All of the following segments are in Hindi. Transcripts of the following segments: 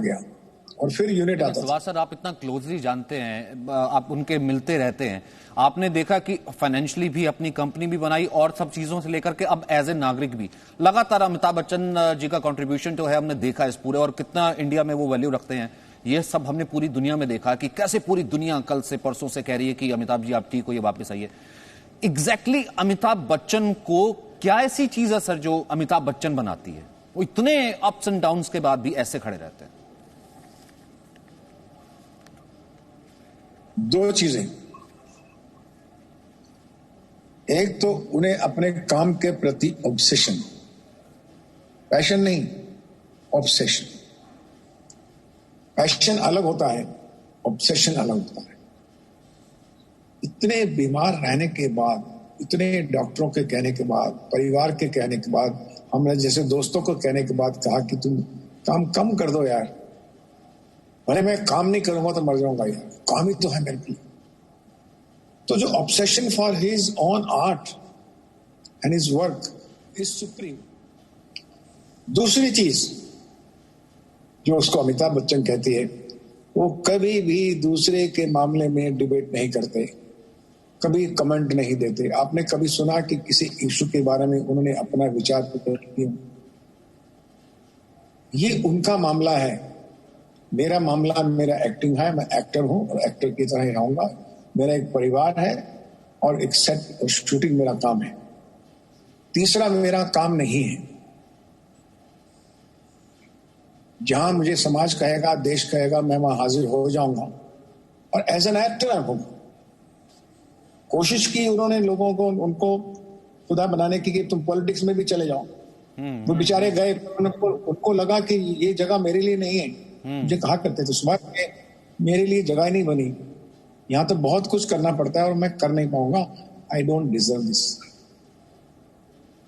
गया और फिर यूनिट आता था। सुभाष सर, आप इतना क्लोजली जानते हैं, आप उनके मिलते रहते हैं, आपने देखा कि फाइनेंशियली भी अपनी कंपनी भी बनाई और सब चीजों से लेकर के अब एज ए नागरिक भी लगातार अमिताभ बच्चन जी का कंट्रीब्यूशन जो है हमने देखा इस पूरे, और कितना इंडिया में वो वैल्यू रखते हैं, ये सब हमने पूरी दुनिया में देखा कि कैसे पूरी दुनिया कल से परसों से कह रही है कि अमिताभ जी आप ठीक हो, ये वापस आइए। एग्जैक्टली अमिताभ बच्चन को क्या ऐसी चीज है सर जो अमिताभ बच्चन बनाती है, वो इतने अप्स एंड डाउन्स के बाद भी ऐसे खड़े रहते हैं? दो चीजें, एक तो उन्हें अपने काम के प्रति ऑब्सेशन, पैशन नहीं, ऑब्सेशन। पैशन अलग होता है, ऑब्सेशन अलग होता है। इतने बीमार रहने के बाद, इतने डॉक्टरों के कहने के बाद, परिवार के कहने के बाद, हमने जैसे दोस्तों को कहने के बाद कहा कि तुम काम कम कर दो यार, भले मैं काम नहीं करूंगा तो मर जाऊंगा यार, काम ही तो है मेरे लिए। तो जो obsession for his own art and his work is supreme. दूसरी चीज जो उसको अमिताभ बच्चन कहती है, वो कभी भी दूसरे के मामले में डिबेट नहीं करते, कभी कमेंट नहीं देते। आपने कभी सुना कि किसी इशू के बारे में उन्होंने अपना विचार प्रकट किया? ये उनका मामला है। मेरा मामला, मेरा एक्टिंग है, मैं एक्टर हूं और एक्टर की तरह ही रहूंगा। मेरा एक परिवार है और एक सेट और शूटिंग मेरा काम है। तीसरा मेरा काम नहीं है। जहां मुझे समाज कहेगा, देश कहेगा, मैं वहां हाजिर हो जाऊंगा और एज एन एक्टर रहूंगा। कोशिश की उन्होंने लोगों को, उनको खुदा बनाने की कि तुम पॉलिटिक्स में भी चले जाओ। वो बेचारे गए, उनको लगा कि ये जगह मेरे लिए नहीं है। मुझे कहा करते थे, सुबह मेरे लिए जगह नहीं बनी, यहां तो बहुत कुछ करना पड़ता है और मैं कर नहीं पाऊंगा, आई डोंट डिजर्व दिस,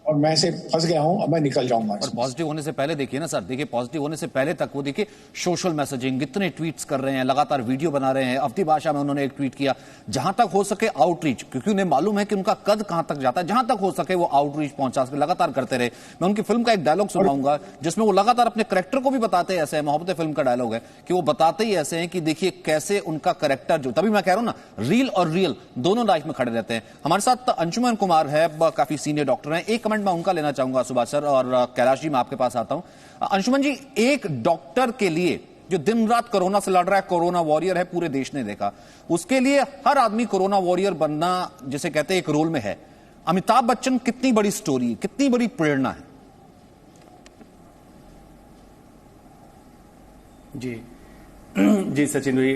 और मैं से फंस गया हूं, अब मैं निकल जाऊंगा। और पॉजिटिव होने से पहले देखिए ना सर, देखिए पॉजिटिव होने से पहले तक वो देखिए सोशल मैसेजिंग, इतने ट्वीट्स कर रहे हैं, लगातार वीडियो बना रहे हैं। अवधी भाषा में उन्होंने एक ट्वीट किया, जहां तक हो सके आउटरीच, क्योंकि उन्हें मालूम है कि उनका कद कहां तक जाता है, जहां तक हो सके वो आउटरीच पहुंचा सके, लगातार करते रहे। मैं उनकी फिल्म का एक डायलॉग सुनाऊंगा जिसमें वो लगातार अपने करेक्टर को भी बताते हैं, ऐसे है, मोहब्बत फिल्म का डायलॉग है कि वो बताते ही ऐसे हैं कि देखिए कैसे उनका करेक्टर, जो तभी मैं कह रहा हूं ना, रील और रियल दोनों लाइफ में खड़े रहते हैं। हमारे साथ अंशुमन कुमार है, काफी सीनियर डॉक्टर हैं। एक कमेंट मैं उनका लेना चाहूंगा सुभाष सर, और कैलाश जी मैं आपके पास आता हूं। अंशुमन जी, एक डॉक्टर के लिए जो दिन रात कोरोना से लड़ रहा है, कोरोना वॉरियर है, पूरे देश ने देखा, उसके लिए हर आदमी कोरोना वॉरियर बनना जिसे कहते हैं एक रोल में है। अमिताभ बच्चन कितनी बड़ी स्टोरी, कितनी बड़ी प्रेरणा है? जी जी सचिन भाई,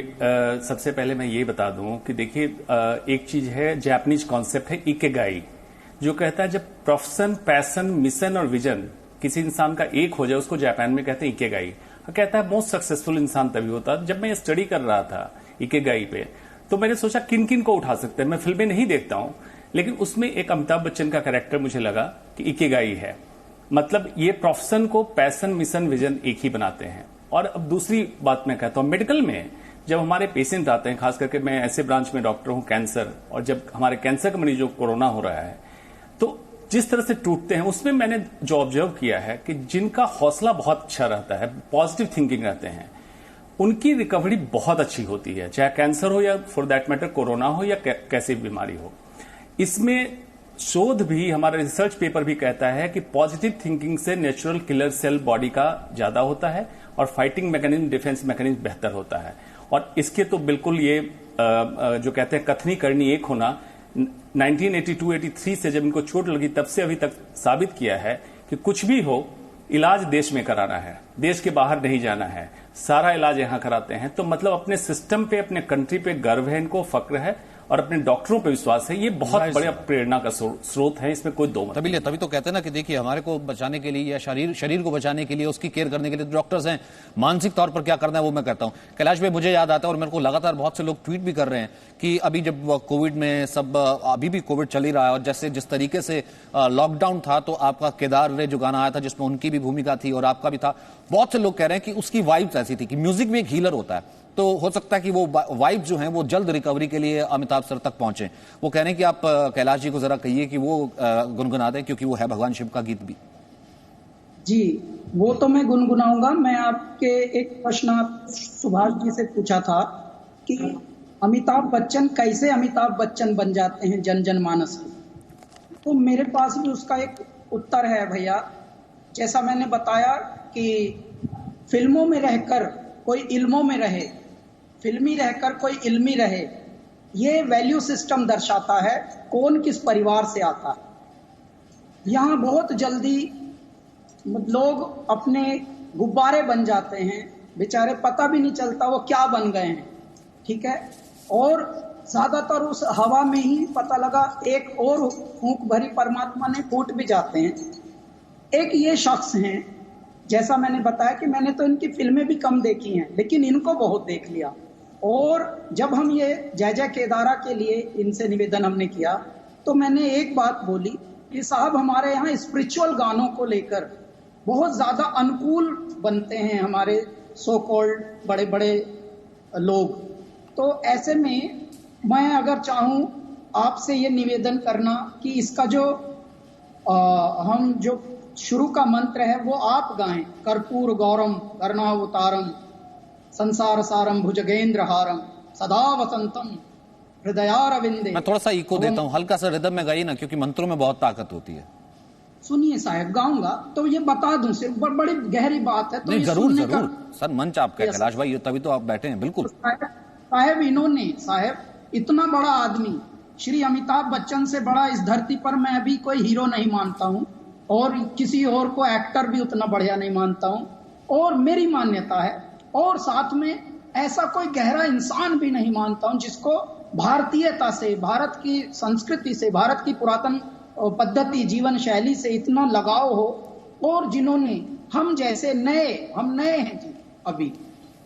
सबसे पहले मैं ये बता दूं कि देखिए, एक चीज है, जापानीज कॉन्सेप्ट है इकेगाई, जो कहता है जब प्रोफेशन, पैशन, मिशन और विजन किसी इंसान का एक हो जाए, उसको जापान में कहते हैं इकेगाई। कहता है मोस्ट सक्सेसफुल इंसान तभी होता है। जब मैं स्टडी कर रहा था इकेगाई पे, तो मैंने सोचा किन किन को उठा सकते हैं। मैं फिल्में नहीं देखता हूं, लेकिन उसमें एक अमिताभ बच्चन का कैरेक्टर मुझे लगा कि इकेगाई है, मतलब ये प्रोफेशन को पैशन, मिशन, विजन एक ही बनाते हैं। और अब दूसरी बात मैं कहता हूं, मेडिकल में जब हमारे पेशेंट आते हैं, खास करके मैं ऐसे ब्रांच में डॉक्टर हूं कैंसर, और जब हमारे कैंसर के मरीजों को कोरोना हो रहा है, तो जिस तरह से टूटते हैं, उसमें मैंने जो ऑब्जर्व किया है कि जिनका हौसला बहुत अच्छा रहता है, पॉजिटिव थिंकिंग रहते हैं, उनकी रिकवरी बहुत अच्छी होती है, चाहे कैंसर हो या फॉर दैट मैटर कोरोना हो या कैसी बीमारी हो। इसमें शोध भी, हमारा रिसर्च पेपर भी कहता है कि पॉजिटिव थिंकिंग से नेचुरल किलर सेल बॉडी का ज्यादा होता है और फाइटिंग मैकेनिज्म, डिफेंस मैकेनिज्म बेहतर होता है। और इसके तो बिल्कुल ये जो कहते हैं कथनी करनी एक होना, 1982-83 से जब इनको चोट लगी तब से अभी तक साबित किया है कि कुछ भी हो, इलाज देश में कराना है, देश के बाहर नहीं जाना है, सारा इलाज यहां कराते हैं। तो मतलब अपने सिस्टम पे, अपने कंट्री पे गर्व है इनको, फक्र है, और अपने डॉक्टरों पे विश्वास है। ये बहुत बड़ा प्रेरणा का स्रोत है, इसमें कोई दो मत। तभी तो कहते हैं ना कि देखिए हमारे को बचाने के लिए या शरीर को बचाने के लिए, उसकी केयर करने के लिए डॉक्टर्स हैं। मानसिक तौर पर क्या करना है वो मैं करता हूं। कैलाश भाई, मुझे याद आता है और मेरे को लगातार बहुत से लोग ट्वीट भी कर रहे हैं कि अभी जब कोविड में सब, अभी भी कोविड चल ही रहा है, और जैसे जिस तरीके से लॉकडाउन था, तो आपका केदार रे जो गाना आया था जिसमें उनकी भी भूमिका थी और आपका भी था, बहुत से लोग कह रहे हैं कि उसकी वाइब्स ऐसी थी कि म्यूजिक भी एक हीलर होता है। तो हो सकता है कि वो वाइब जो हैं वो जल्द रिकवरी के लिए अमिताभ सर तक पहुंचे। वो कह रहे हैं कि आप कैलाश जी को जरा कहिए कि वो गुनगुना दें, क्योंकि वो है भगवान शिव का गीत भी। जी, वो तो मैं गुनगुनाऊंगा। मैं आपके एक प्रश्न आप सुभाष जी से पूछा था कि अमिताभ बच्चन कैसे अमिताभ बच्चन बन जाते हैं जन जन मानस में, तो मेरे पास भी उसका एक उत्तर है भैया। जैसा मैंने बताया कि फिल्मों में रहकर कोई इल्मों में रहे, फिल्मी रहकर कोई इल्मी रहे, ये वैल्यू सिस्टम दर्शाता है कौन किस परिवार से आता है। यहाँ बहुत जल्दी लोग अपने गुब्बारे बन जाते हैं, बेचारे पता भी नहीं चलता वो क्या बन गए हैं, ठीक है। और ज्यादातर उस हवा में ही पता लगा एक और फूंक भरी परमात्मा ने फूट भी जाते हैं। एक ये शख्स हैं, जैसा मैंने बताया कि मैंने तो इनकी फिल्में भी कम देखी हैं, लेकिन इनको बहुत देख लिया। और जब हम ये जय जय केदारा के लिए इनसे निवेदन हमने किया, तो मैंने एक बात बोली कि साहब हमारे यहाँ स्पिरिचुअल गानों को लेकर बहुत ज्यादा अनुकूल बनते हैं हमारे सो कॉल्ड बड़े बड़े लोग। तो ऐसे में मैं अगर चाहूं आपसे ये निवेदन करना कि इसका जो हम जो शुरू का मंत्र है वो आप गाएं, कर्पूर गौरम कर्णावतारम संसार सारम भुजगेंद्र हारम सदा वसंतम हृदयारविंदे। मैं थोड़ा सा इको देता हूँ, हल्का सा रिदम में गाइए ना, क्योंकि मंत्रों में बहुत ताकत होती है। सुनिए साहब, गाऊंगा तो ये बता दूं, सिर्फ बड़ी गहरी बात है तो नहीं, ये जरूर सुनने जरूर का। सर, मंच आपका है कैलाश भाई, तभी तो आप बैठे हैं। बिल्कुल साहब इन्होंने इतना बड़ा आदमी, श्री अमिताभ बच्चन से बड़ा इस धरती पर मैं अभी कोई हीरो नहीं मानता हूं, और किसी और को एक्टर भी उतना बढ़िया नहीं मानता हूं, और मेरी मान्यता है। और साथ में ऐसा कोई गहरा इंसान भी नहीं मानता हूं जिसको भारतीयता से, भारत की संस्कृति से, भारत की पुरातन पद्धति जीवन शैली से इतना लगाव हो, और जिन्होंने हम जैसे हम नए हैं जी अभी,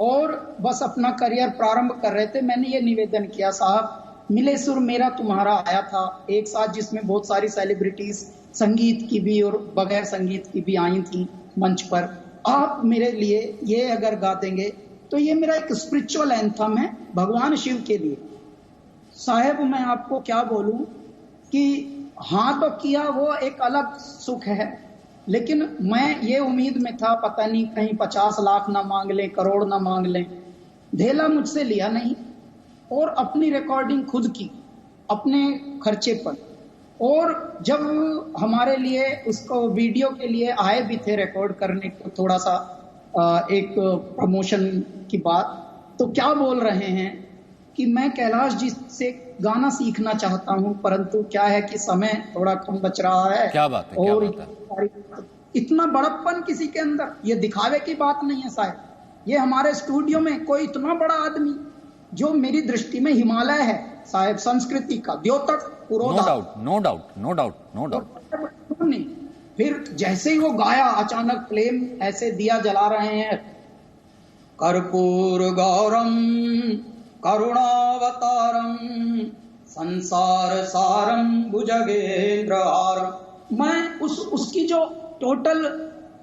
और बस अपना करियर प्रारंभ कर रहे थे। मैंने ये निवेदन किया, साहब मिले सुर मेरा तुम्हारा आया था एक साथ, जिसमें बहुत सारी सेलिब्रिटीज संगीत की भी और बगैर संगीत की भी आई थी मंच पर। आप मेरे लिए ये अगर गा देंगे तो ये मेरा एक स्पिरिचुअल एंथम है भगवान शिव के लिए। साहब मैं आपको क्या बोलूं कि हाँ तो किया वो एक अलग सुख है, लेकिन मैं ये उम्मीद में था पता नहीं कहीं 50 लाख ना मांग लें, करोड़ ना मांग लें। धेला मुझसे लिया नहीं, और अपनी रिकॉर्डिंग खुद की अपने खर्चे पर। और जब हमारे लिए उसको वीडियो के लिए आए भी थे रिकॉर्ड करने को, थोड़ा सा एक प्रमोशन की बात, तो क्या बोल रहे हैं कि मैं कैलाश जी से गाना सीखना चाहता हूं, परंतु क्या है कि समय थोड़ा कम बच रहा है। क्या बात है, क्या और बात है। इतना बड़प्पन किसी के अंदर, ये दिखावे की बात नहीं है साहब। ये हमारे स्टूडियो में कोई इतना बड़ा आदमी जो मेरी दृष्टि में हिमालय है साहब, संस्कृति का द्योतक पुरोधा। No doubt. फिर जैसे ही वो गाया, अचानक फ्लेम ऐसे दिया जला रहे हैं, कर्पूर गौरम करुणावतारम संसार सारम भुजगेंद्र हारम। मैं उसकी जो टोटल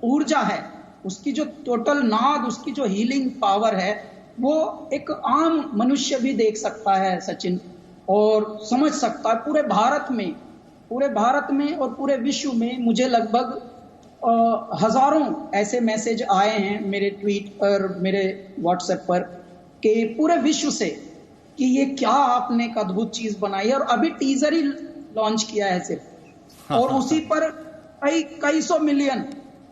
ऊर्जा है, उसकी जो टोटल नाद, उसकी जो हीलिंग पावर है, वो एक आम मनुष्य भी देख सकता है सचिन, और समझ सकता है। पूरे भारत में और पूरे विश्व में मुझे लगभग हजारों ऐसे मैसेज आए हैं मेरे ट्वीट पर, मेरे व्हाट्सएप पर, कि पूरे विश्व से कि ये क्या आपने एक अद्भुत चीज बनाई है। और अभी टीजर ही लॉन्च किया है सिर्फ, और उसी पर कई सौ मिलियन,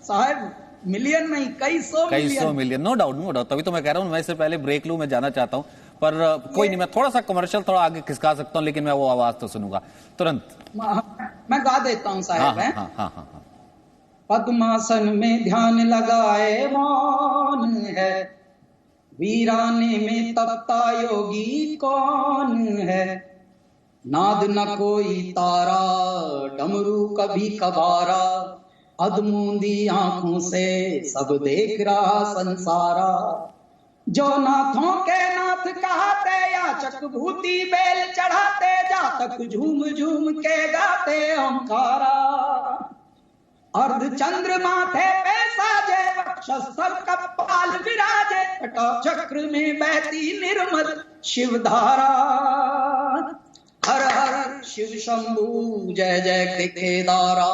साहब मिलियन नहीं, कई सौ मिलियन। No doubt. तभी तो मैं कह रहा हूं, मैं इससे पहले ब्रेक लूं, मैं जाना चाहता हूं, पर कोई नहीं, मैं थोड़ा सा कमर्शियल थोड़ा आगे खिसका सकता हूं, लेकिन मैं वो आवाज तो सुनूंगा तुरंत। मैं गा देता हूं साहब। हाँ। पद्मासन में ध्यान लगाए मौन है, वीराने में तपता योगी कौन है। नाद न कोई तारा, डमरू कभी कबारा, अधमूंदी आंखों से सब देख रहा संसारा। जो नाथों के नाथ कहते, याचक भूति बेल चढ़ाते, जातक झूम झूम के गाते ओंकारा। अर्ध चंद्र माथे पे साजे, वक्षस्थल कपाल विराजे, कटा चक्र में बहती निर्मल शिवधारा। हर हर शिव शंभु जय जय केदारा,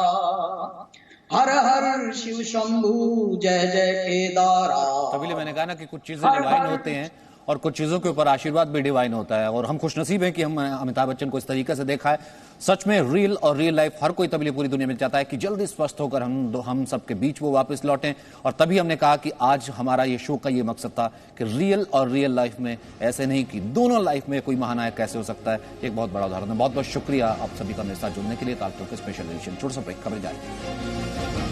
हर हर शिव शंभु जय जय केदारा। तभी मैंने कहा ना कि कुछ चीजें डिवाइन होते हैं और कुछ चीजों के ऊपर आशीर्वाद भी डिवाइन होता है, और हम खुशनसीब हैं कि हम अमिताभ बच्चन को इस तरीके से देखा है। सच में रियल और रियल लाइफ हर कोई तभी पूरी दुनिया में चाहता है कि जल्दी स्वस्थ होकर हम सबके बीच वो वापस लौटें, और तभी हमने कहा कि आज हमारा ये शो का ये मकसद था कि रियल और रियल लाइफ में ऐसे नहीं कि दोनों लाइफ में कोई महानायक कैसे हो सकता है। एक बहुत बड़ा उदाहरण है। बहुत बहुत शुक्रिया आप सभी का मेरे साथ जुड़ने के लिए। ताकतों के स्पेशल एडिशन छोड़ सब खबर जाए।